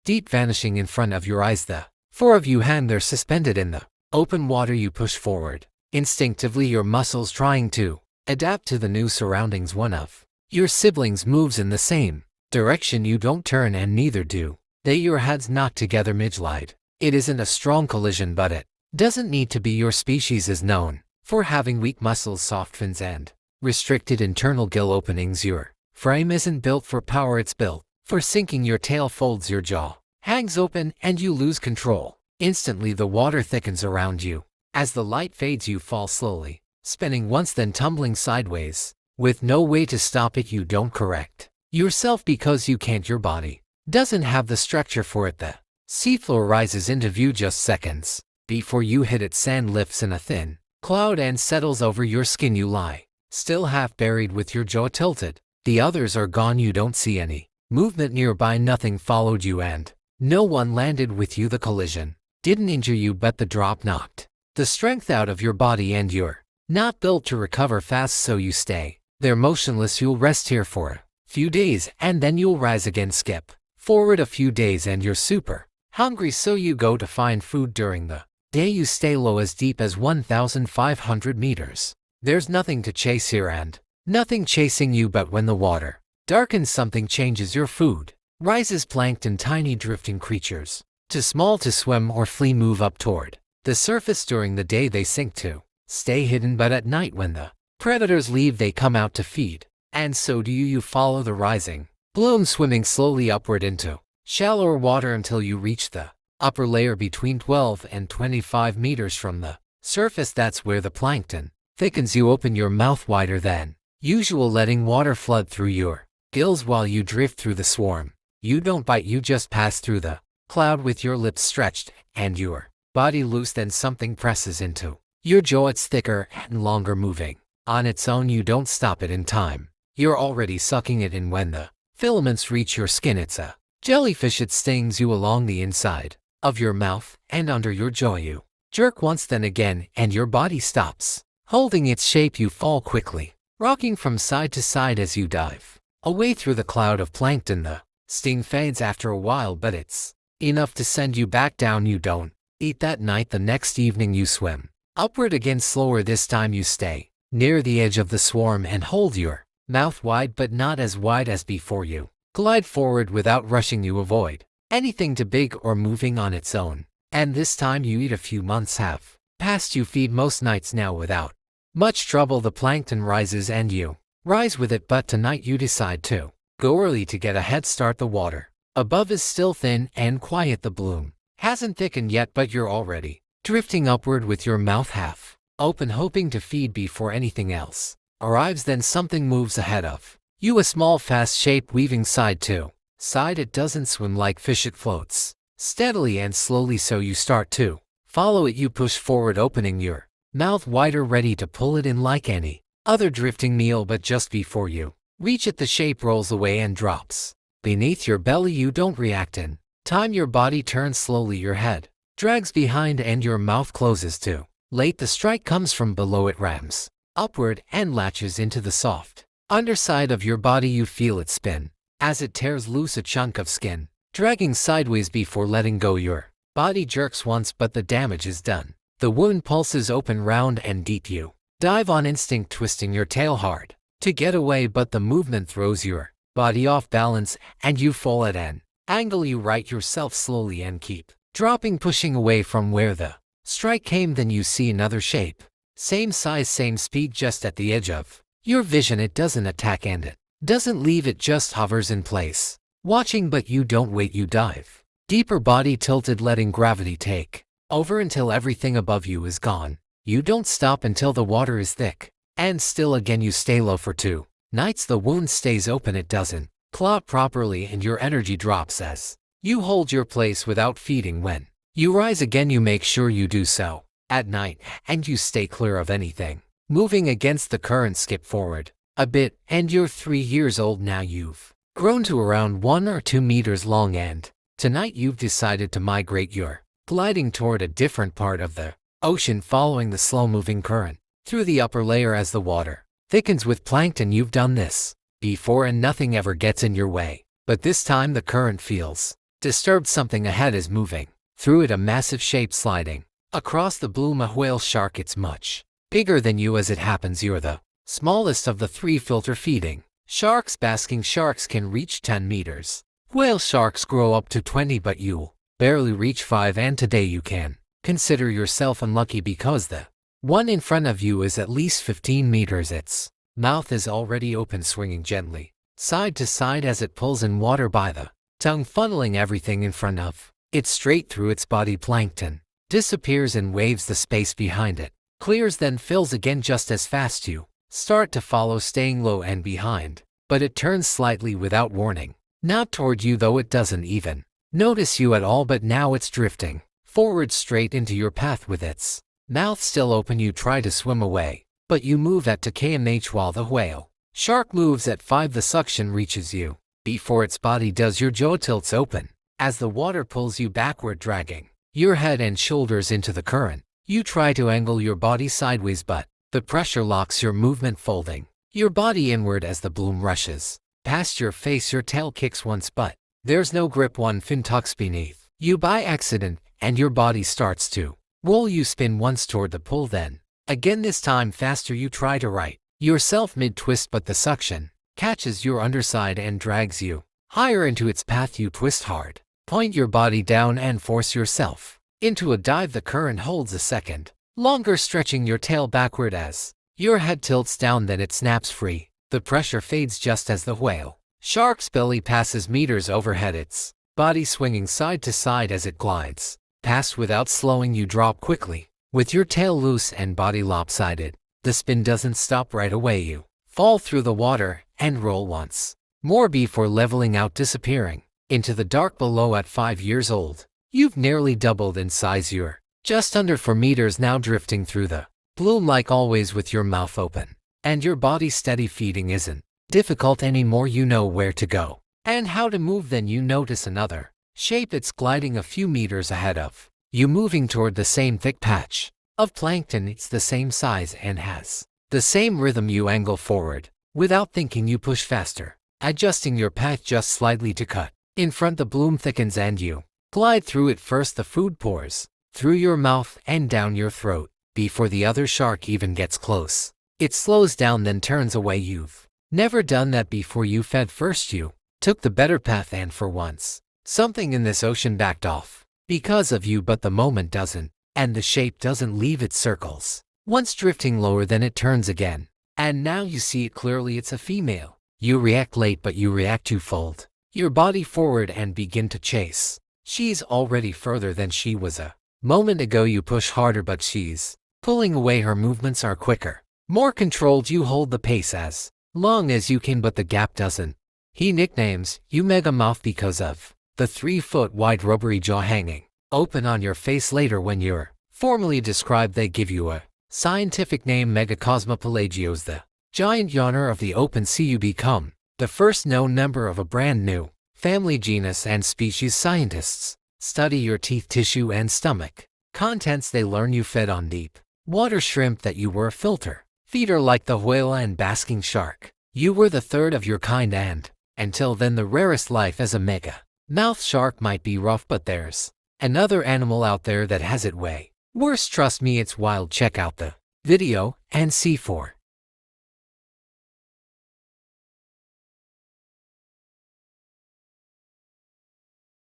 deep vanishing in front of your eyes. The four of you hang there suspended in the open water. You push forward, instinctively your muscles trying to adapt to the new surroundings. One of your siblings moves in the same direction. You don't turn and neither do they. Your heads knock together mid-glide. It isn't a strong collision, but it doesn't need to be. Your species is known for having weak muscles, soft fins, and restricted internal gill openings. Your frame isn't built for power, it's built for sinking. Your tail folds, your jaw hangs open, and you lose control. Instantly the water thickens around you. As the light fades, you fall slowly, spinning once then tumbling sideways. With no way to stop it, you don't correct yourself because you can't. Your body doesn't have the structure for it. The seafloor rises into view just seconds before you hit it. Sand lifts in a thin cloud and settles over your skin. You lie still, half buried with your jaw tilted. The others are gone. You don't see any movement nearby. Nothing followed you and no one landed with you. The collision didn't injure you, but the drop knocked the strength out of your body, and you're not built to recover fast, so you stay there motionless. You'll rest here for a few days and then you'll rise again. Skip forward a few days and you're super hungry, so you go to find food. During the day you stay low, as deep as 1,500 meters. There's nothing to chase here and nothing chasing you, but when the water darkens, something changes. Your food rises. Plankton, tiny drifting creatures, too small to swim or flee, move up toward the surface. During the day they sink to stay hidden, but at night when the predators leave they come out to feed. And so do you. You follow the rising bloom, swimming slowly upward into shallower water until you reach the upper layer between 12 and 25 meters from the surface. That's where the plankton thickens. You open your mouth wider than usual, letting water flood through your gills while you drift through the swarm. You don't bite, you just pass through the cloud with your lips stretched and your body loose. Then something presses into your jaw. It's thicker and longer, moving on its own. You don't stop it in time. You're already sucking it in when the filaments reach your skin. It's a jellyfish. It stings you along the inside of your mouth and under your jaw. You jerk once, then again, and your body stops holding its shape. You fall quickly, rocking from side to side as you dive away through the cloud of plankton. The sting fades after a while, but it's enough to send you back down. You don't eat that night. The next evening you swim upward again, slower this time. You stay near the edge of the swarm and hold your mouth wide, but not as wide as before. You glide forward without rushing. You avoid anything too big or moving on its own. And this time you eat. A few months have passed. You feed most nights now without much trouble. The plankton rises and you rise with it, but tonight you decide to go early to get a head start. The water above is still thin and quiet. The bloom hasn't thickened yet, but you're already drifting upward with your mouth half open, hoping to feed before anything else arrives. Then something moves ahead of you, a small fast shape weaving side to side. It doesn't swim like fish, it floats steadily and slowly, so you start to follow it. You push forward, opening your mouth wider, ready to pull it in like any other drifting meal, but just before you reach it the shape rolls away and drops beneath your belly. You don't react in time. Your body turns slowly, your head drags behind and your mouth closes too late. The strike comes from below. It rams upward and latches into the soft underside of your body. You feel it spin as it tears loose a chunk of skin, dragging sideways before letting go. Your body jerks once, but the damage is done. The wound pulses open round and deep. You dive on instinct, twisting your tail hard to get away, but the movement throws your body off balance and you fall at an angle. You right yourself slowly and keep dropping, pushing away from where the strike came. Then you see another shape, same size, same speed, just at the edge of your vision. It doesn't attack and it doesn't leave, it just hovers in place, watching. But you don't wait, you dive deeper, body tilted, letting gravity take over until everything above you is gone. You don't stop until the water is thick and still. Again you stay low for 2 nights. The wound stays open, it doesn't clot properly, and your energy drops as you hold your place without feeding. When you rise again, you make sure you do so at night, and you stay clear of anything moving against the current. Skip forward a bit, and you're 3 years old now. You've grown to around 1 or 2 meters long, and tonight you've decided to migrate. You're gliding toward a different part of the ocean, following the slow-moving current through the upper layer as the water thickens with plankton. You've done this before and nothing ever gets in your way, but this time the current feels Disturbed, something ahead is moving. Through it, a massive shape sliding. Across the bloom, a whale shark. It's much bigger than you. As it happens, you're the smallest of the three filter feeding sharks. Basking sharks can reach 10 meters. Whale sharks grow up to 20, but you'll barely reach 5, and today you can consider yourself unlucky because the one in front of you is at least 15 meters. Its mouth is already open, swinging gently side to side as it pulls in water by the tongue, funneling everything in front of it straight through its body. Plankton disappears in waves. The space behind it clears, then fills again just as fast. You start to follow, staying low and behind, but it turns slightly without warning. Not toward you, though it doesn't even notice you at all, but now it's drifting forward straight into your path with its mouth still open. You try to swim away, but you move at 2 km/h while the whale shark moves at 5. The suction reaches you before its body does. Your jaw tilts open as the water pulls you backward, dragging your head and shoulders into the current. You try to angle your body sideways, but the pressure locks your movement, folding your body inward as the bloom rushes past your face. Your tail kicks once, but there's no grip. One fin tucks beneath you by accident, and your body starts to roll. You spin once toward the pull, then again, this time faster. You try to right yourself mid-twist, but the suction catches your underside and drags you higher into its path. You twist hard, point your body down, and force yourself into a dive. The current holds a second longer, stretching your tail backward as your head tilts down, then it snaps free. The pressure fades just as the whale shark's belly passes meters overhead, its body swinging side to side as it glides past without slowing. You drop quickly with your tail loose and body lopsided. The spin doesn't stop right away. You fall through the water and roll once more before leveling out, disappearing into the dark below. At 5 years old, you've nearly doubled in size. You're just under 4 meters now, drifting through the bloom like always with your mouth open. And your body steady. Feeding isn't difficult anymore. You know where to go and how to move. Then you notice another shape. It's gliding a few meters ahead of you, moving toward the same thick patch of plankton. It's the same size and has the same rhythm. You angle forward without thinking. You push faster, adjusting your path just slightly to cut in front. The bloom thickens and you glide through it. First, the food pours through your mouth and down your throat before the other shark even gets close. It slows down, then turns away. You've never done that before. You fed first. You took the better path, and for once, something in this ocean backed off because of you, but the moment doesn't, and the shape doesn't leave its circles. Once drifting lower, then it turns again, and now you see it clearly. It's a female. You react late, but you react to fold your body forward and begin to chase. She's already further than she was a moment ago. You push harder, but she's pulling away. Her movements are quicker, more controlled. You hold the pace as long as you can, but the gap doesn't. He nicknames you Mega Mouth because of the 3-foot wide rubbery jaw hanging open on your face. Later, when you're formally described, they give you a scientific name, Megacosmopelagios, the giant yawner of the open sea. You become the first known member of a brand new family, genus, and species. Scientists study your teeth, tissue, and stomach contents. They learn you fed on deep water shrimp, that you were a filter feeder like the whale and basking shark. You were the third of your kind, and until then the rarest life. As a mega mouth shark might be rough, but there's another animal out there that has it way worse. Trust me, it's wild. Check out the video and see for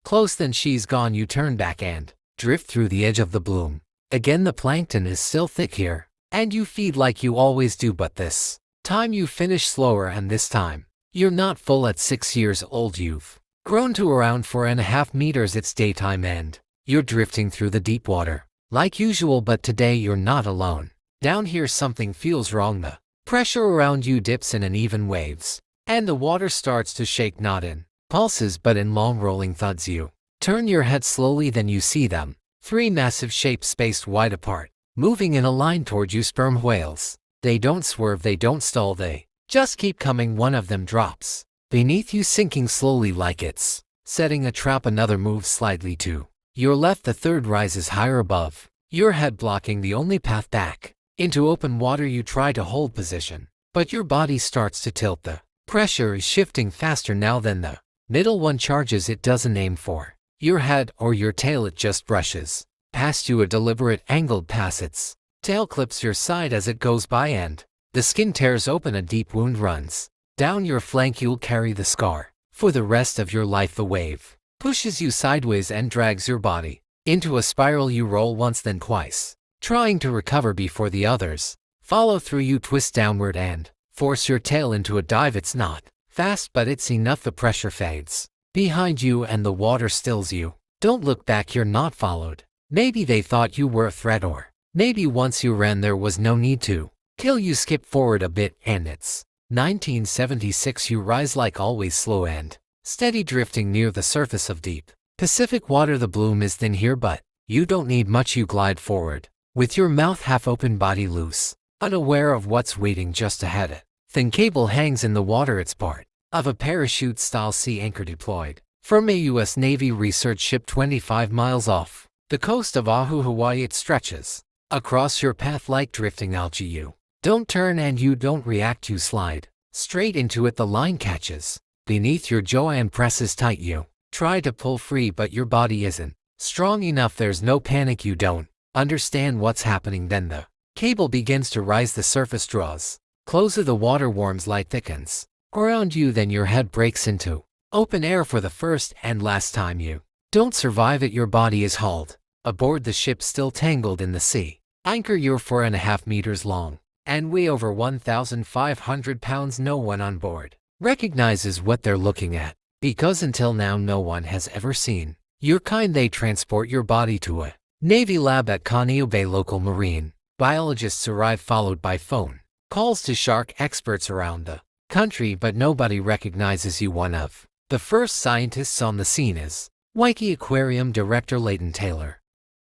close. Then she's gone. You turn back and drift through the edge of the bloom. Again, the plankton is still thick here, and you feed like you always do, but this time you finish slower, and this time you're not full. At 6 years old, you've grown to around 4.5 meters. It's daytime and you're drifting through the deep water like usual, but today you're not alone. Down here something feels wrong. The pressure around you dips in uneven waves, and the water starts to shake, not in pulses but in long rolling thuds. You turn your head slowly, then you see them. 3 massive shapes spaced wide apart, moving in a line toward you. Sperm whales. They don't swerve, they don't stall, they just keep coming. One of them drops beneath you, sinking slowly like it's setting a trap. Another moves slightly to your left. The third rises higher above your head, blocking the only path back into open water. You try to hold position, but your body starts to tilt. The pressure is shifting faster now. Then the middle one charges. It doesn't aim for Your head or your tail, it just brushes past you, a deliberate angled pass. Its tail clips your side as it goes by, and the skin tears open, a deep wound runs down your flank. You'll carry the scar for the rest of your life. The wave pushes you sideways and drags your body into a spiral. You roll once, then twice, trying to recover before the others follow through. You twist downward and force your tail into a dive. It's not fast, but it's enough. The pressure fades behind you and the water stills you. Don't look back, you're not followed. Maybe they thought you were a threat, or maybe once you ran there was no need to kill you. Skip forward a bit and it's 1976. You rise like always, slow and steady, drifting near the surface of deep Pacific water. The bloom is thin here, but you don't need much. You glide forward with your mouth half open, body loose, unaware of what's waiting just ahead. A thin cable hangs in the water. It's part of a parachute-style sea anchor deployed from a U.S. Navy research ship 25 miles off the coast of Oahu, Hawaii. It stretches across your path like drifting algae. You don't turn and you don't react. You slide straight into it. The line catches beneath your jaw and presses tight. You try to pull free, but your body isn't strong enough. There's no panic. You don't understand what's happening. Then the cable begins to rise. The surface draws closer. The water warms, light thickens around you. Then your head breaks into open air for the first and last time. You don't survive it. Your body is hauled aboard the ship, still tangled in the sea anchor. You're 4.5 meters long and weigh over 1,500 pounds. No one on board recognizes what they're looking at, because until now no one has ever seen your kind. They transport your body to a Navy lab at Kaneohe Bay. Local marine biologists arrive, followed by phone calls to shark experts around the country, but nobody recognizes you. One of the first scientists on the scene is Waikiki Aquarium director Leighton Taylor.